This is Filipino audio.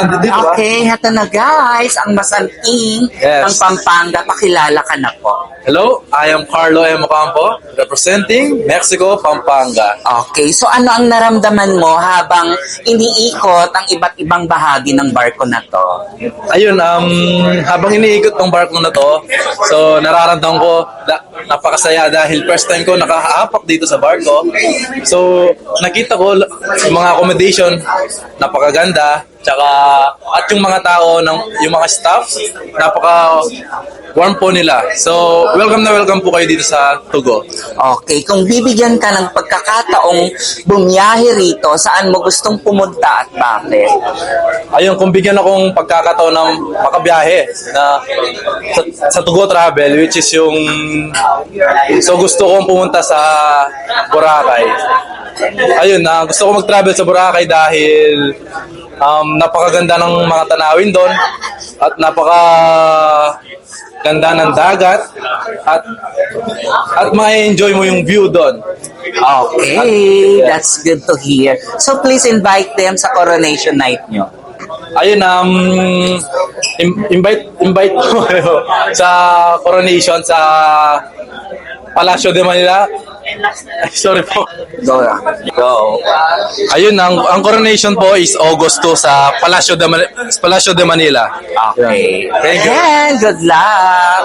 Di ba? Okay, heto na guys, ang masanting Yes. ng Pampanga. Pakilala ka na po. Hello, I am Carlo M. Ocampo, representing Mexico, Pampanga. Okay, so ano ang naramdaman mo habang iniikot ang iba't ibang bahagi ng barko na to? Ayun, habang iniikot ng barko na to, so nararamdaman ko napakasaya dahil first time ko nakahaapak dito sa barko. So nakita ko yung mga accommodation, napakaganda, tsaka at yung mga tao, yung mga staff, napaka warm po nila. So welcome na welcome po kayo dito sa Tugo. Okay, kung bibigyan ka ng pagkakataong bumiyahe rito, saan mo gustong pumunta at bakit? Ayun, kung bigyan akong pagkakataon ng makabiyahe na sa Tugo Travel, which is yung so gusto kong pumunta sa Boracay. Ayun, gusto ko mag-travel sa Boracay dahil napakaganda ng mga tanawin doon at napakaganda ng dagat at ma-enjoy mo yung view doon. Okay, that's good to hear. So please invite them sa coronation night nyo. Ayun, invite ko kayo sa coronation sa Palacio de Manila. Ay, sorry po. Go. Ayun, ang coronation po is August 2 sa Palacio de Manila. Okay. Thank you. And good luck.